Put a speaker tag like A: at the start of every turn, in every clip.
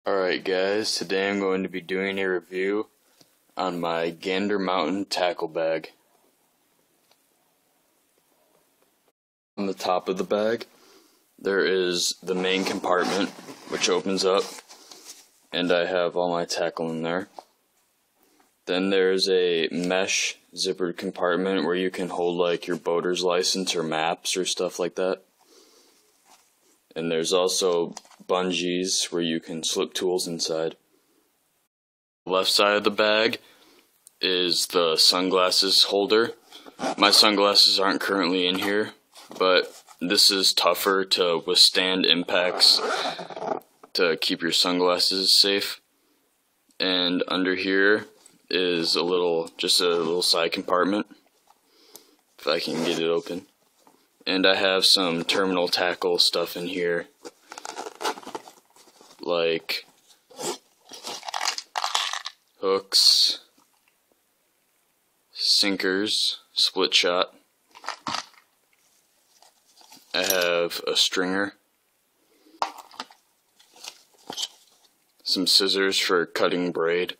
A: Alright guys, today I'm going to be doing a review on my Gander Mountain tackle bag. On the top of the bag there is the main compartment which opens up and I have all my tackle in there. Then there's a mesh zippered compartment where you can hold like your boater's license or maps or stuff like that. And there's also bungees where you can slip tools inside. Left side of the bag is the sunglasses holder. My sunglasses aren't currently in here, but this is tougher to withstand impacts to keep your sunglasses safe. And under here is just a little side compartment, if I can get it open. And I have some terminal tackle stuff in here, like hooks, sinkers, split shot. I have a stringer, some scissors for cutting braid,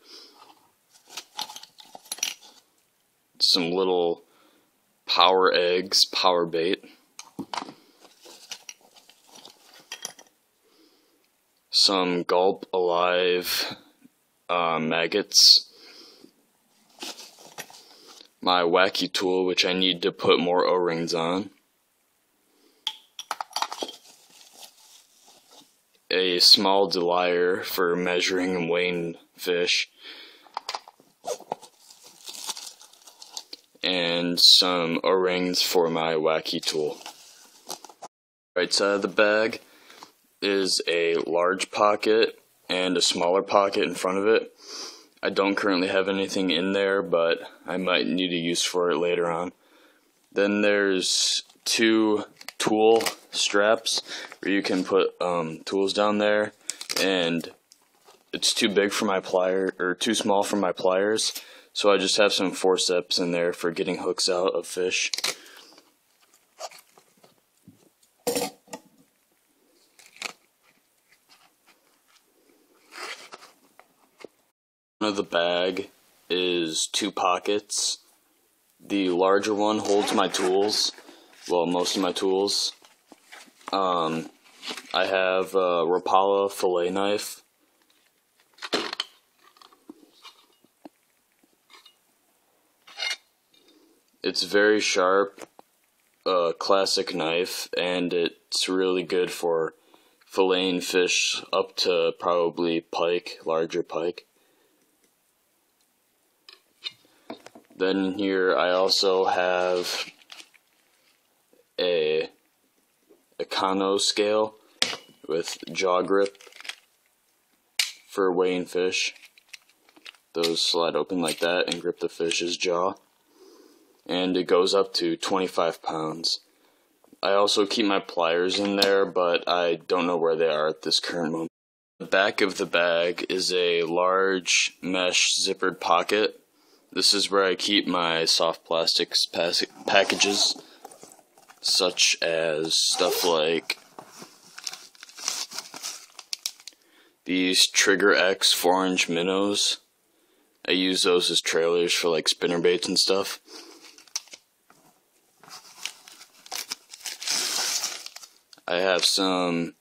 A: some little power eggs, power bait, some gulp alive maggots, my wacky tool which I need to put more O-rings on, a small delier for measuring and weighing fish, and some O-rings for my wacky tool. Right side of the bag is a large pocket and a smaller pocket in front of it. I don't currently have anything in there, but I might need a use for it later on. Then there's two tool straps where you can put tools down there, and it's too big for my pliers, or too small for my pliers. So I just have some forceps in there for getting hooks out of fish. One of the bag is two pockets. The larger one holds my tools, well, most of my tools. I have a Rapala fillet knife. It's very sharp, classic knife, and it's really good for filleting fish up to probably pike, larger pike. Then here I also have a Econo scale with jaw grip for weighing fish. Those slide open like that and grip the fish's jaw. And it goes up to 25 pounds. I also keep my pliers in there, but I don't know where they are at this current moment. The back of the bag is a large mesh zippered pocket. This is where I keep my soft plastics packages, such as stuff like these Trigger X 4-inch minnows. I use those as trailers for like spinnerbaits and stuff. I have some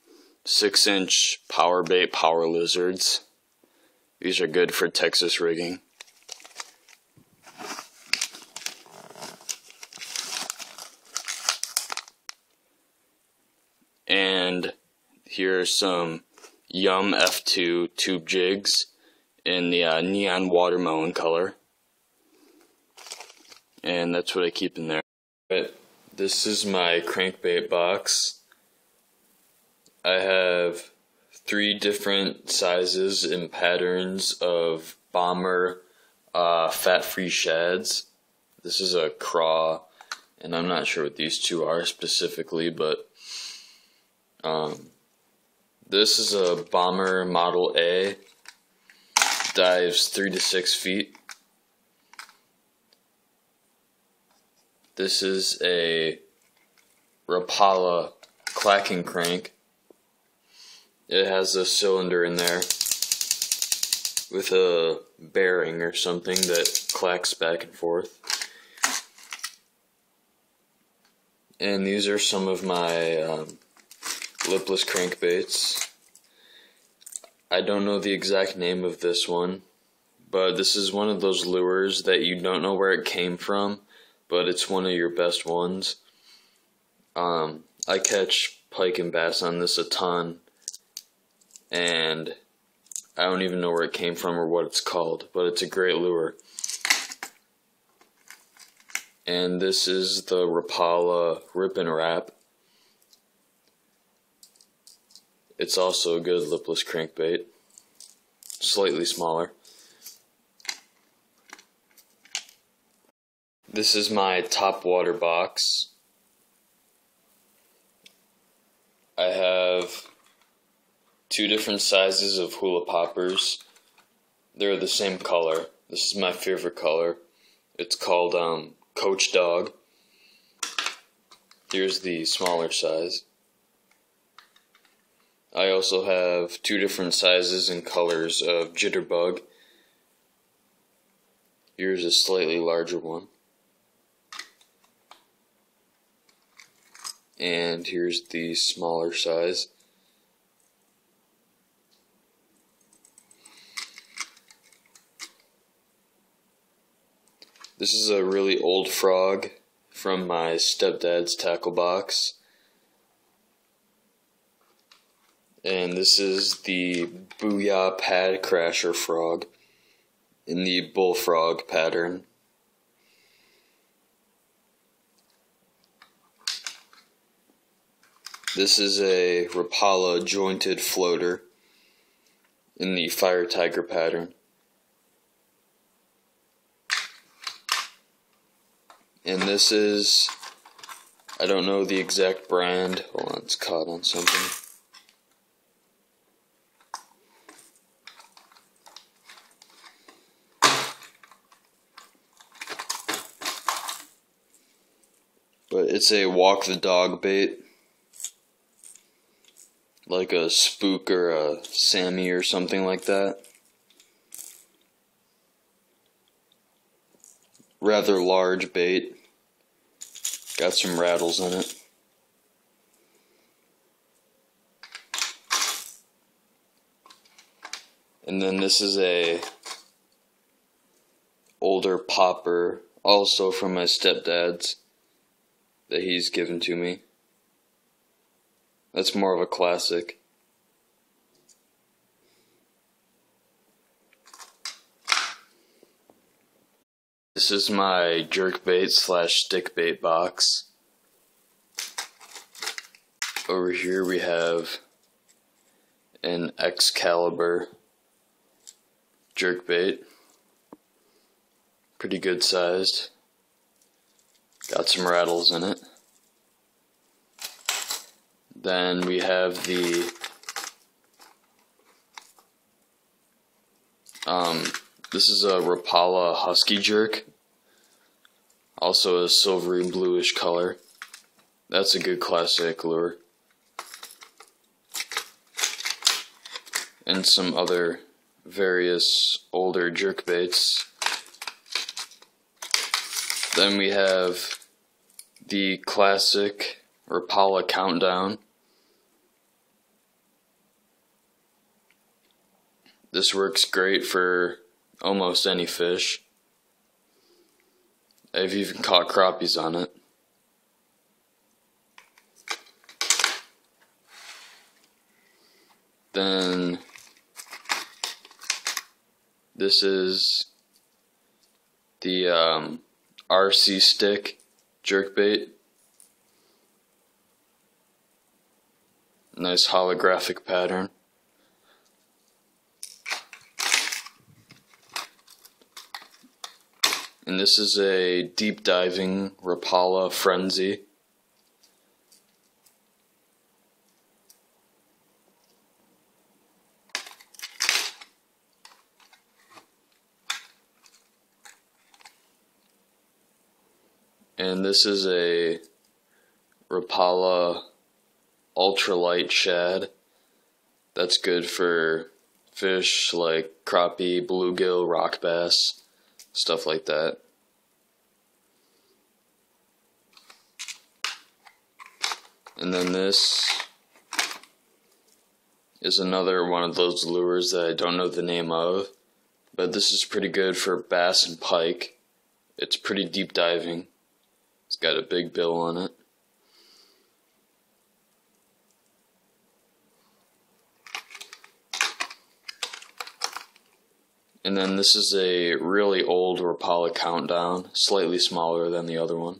A: 6-inch power bait power lizards. These are good for Texas rigging. And here are some Yum F2 tube jigs in the neon watermelon color. And that's what I keep in there. But this is my crankbait box. I have 3 different sizes and patterns of bomber fat-free shads. This is a craw, and I'm not sure what these two are specifically, but this is a bomber model A, dives 3 to 6 feet. This is a Rapala clacking crank. It has a cylinder in there with a bearing or something that clacks back and forth. And these are some of my lipless crankbaits. I don't know the exact name of this one, but this is one of those lures that you don't know where it came from, but it's one of your best ones. I catch pike and bass on this a ton, and I don't even know where it came from or what it's called, but it's a great lure. And this is the Rapala Rip and Wrap. It's also a good lipless crankbait, slightly smaller. This is my top water box. I have 2 different sizes of hula poppers. They're the same color. This is my favorite color. It's called Coach Dog. Here's the smaller size. I also have 2 different sizes and colors of Jitterbug. Here's a slightly larger one. And here's the smaller size. This is a really old frog from my stepdad's tackle box. And this is the Booyah Pad Crasher frog in the bullfrog pattern. This is a Rapala jointed floater in the Fire Tiger pattern. And this is, I don't know the exact brand. Hold on, it's caught on something. But it's a walk the dog bait. Like a spook or a Sammy or something like that. Rather large bait. Got some rattles in it. And then this is a older popper, also from my stepdad's, that he's given to me. That's more of a classic. This is my jerkbait / stickbait box. Over here we have an Excalibur jerkbait. Pretty good sized. Got some rattles in it. Then we have the this is a Rapala Husky Jerk, also a silvery bluish color. That's a good classic lure. And some other various older jerkbaits. Then we have the classic Rapala Countdown. This works great for almost any fish. I've even caught crappies on it. Then this is the RC stick jerkbait. Nice holographic pattern. And this is a deep diving Rapala Frenzy. And this is a Rapala ultralight shad. That's good for fish like crappie, bluegill, rock bass, stuff like that. And then this is another one of those lures that I don't know the name of, but this is pretty good for bass and pike. It's pretty deep diving. It's got a big bill on it. And then this is a really old Rapala Countdown, slightly smaller than the other one.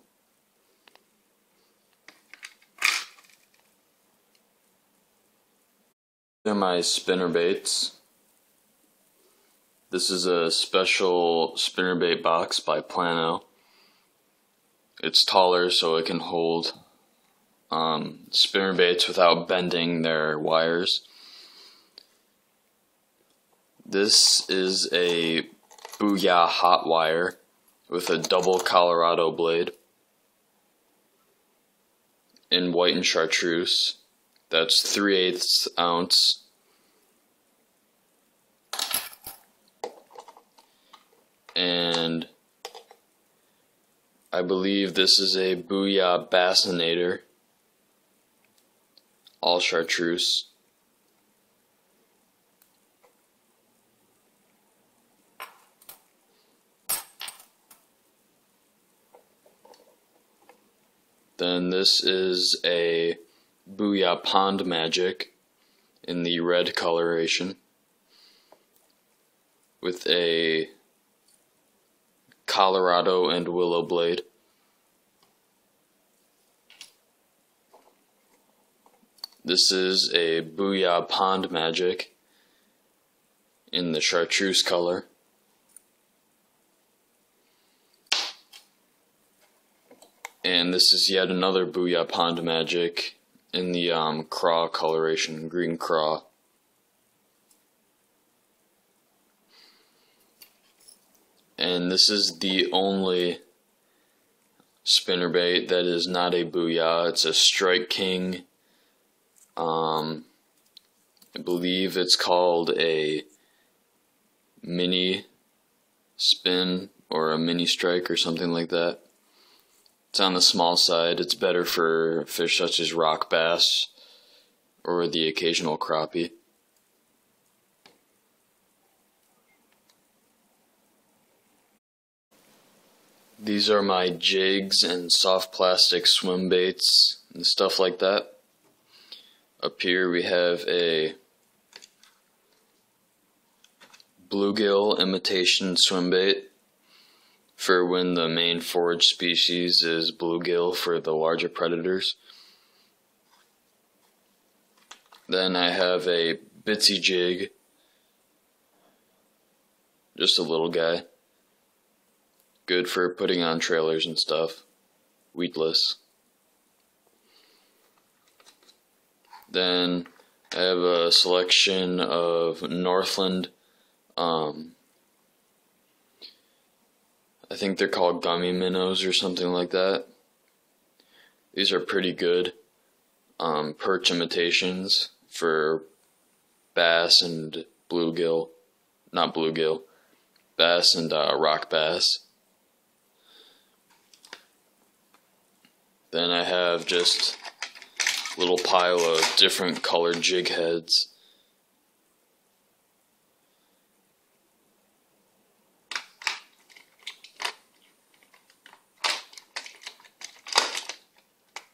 A: These are my spinnerbaits. This is a special spinnerbait box by Plano. It's taller so it can hold spinnerbaits without bending their wires. This is a Booyah hot wire with a double Colorado blade in white and chartreuse. That's 3/8 ounce. And I believe this is a Booyah Bassinator, all chartreuse. Then this is a Booyah Pond Magic in the red coloration with a Colorado and willow blade. This is a Booyah Pond Magic in the chartreuse color. And this is yet another Booyah Pond Magic in the craw coloration, green craw. And this is the only spinnerbait that is not a Booyah. It's a Strike King. I believe it's called a mini spin or a mini strike or something like that. It's on the small side. It's better for fish such as rock bass or the occasional crappie. These are my jigs and soft plastic swim baits and stuff like that. Up here we have a bluegill imitation swim bait for when the main forage species is bluegill for the larger predators. Then I have a bitsy jig, just a little guy, good for putting on trailers and stuff, weedless. Then I have a selection of Northland, I think they're called gummy minnows or something like that. These are pretty good perch imitations for bass and bluegill, not bluegill, bass and rock bass. Then I have just a little pile of different colored jig heads.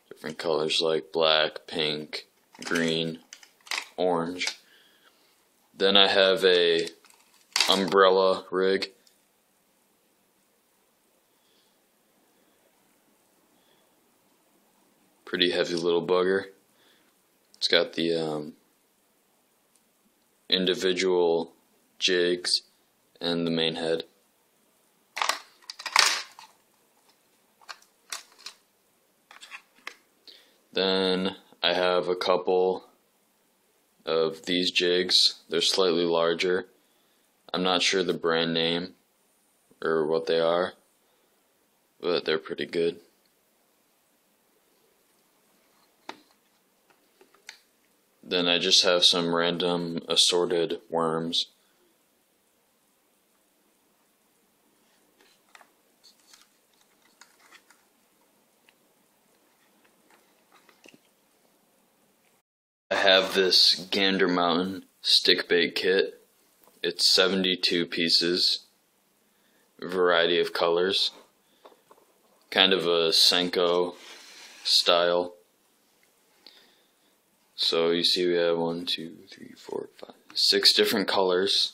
A: Different colors like black, pink, green, orange. Then I have a umbrella rig. Pretty heavy little bugger. It's got the individual jigs and the main head. Then I have a couple of these jigs. They're slightly larger. I'm not sure the brand name or what they are, but they're pretty good. Then I just have some random assorted worms. I have this Gander Mountain stick bait kit. It's 72 pieces, variety of colors, kind of a Senko style. So you see we have 1, 2, 3, 4, 5, 6 different colors.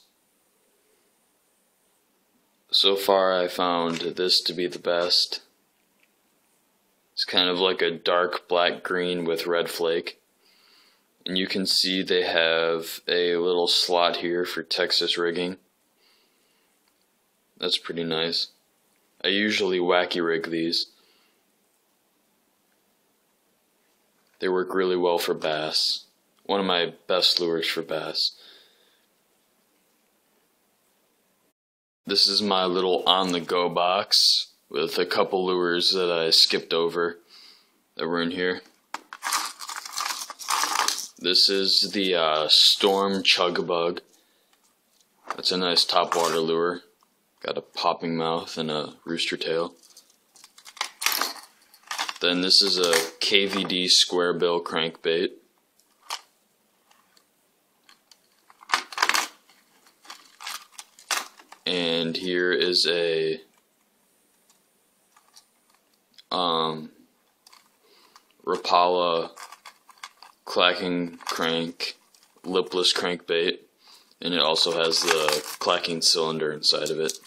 A: So far I found this to be the best. It's kind of like a dark black green with red flake. And you can see they have a little slot here for Texas rigging. That's pretty nice. I usually wacky rig these. They work really well for bass. One of my best lures for bass. This is my little on-the-go box with a couple lures that I skipped over that were in here. This is the Storm Chug-a-Bug. That's a nice topwater lure. Got a popping mouth and a rooster tail. Then this is a KVD square bill crankbait. And here is a Rapala clacking crank, lipless crankbait, and it also has the clacking cylinder inside of it.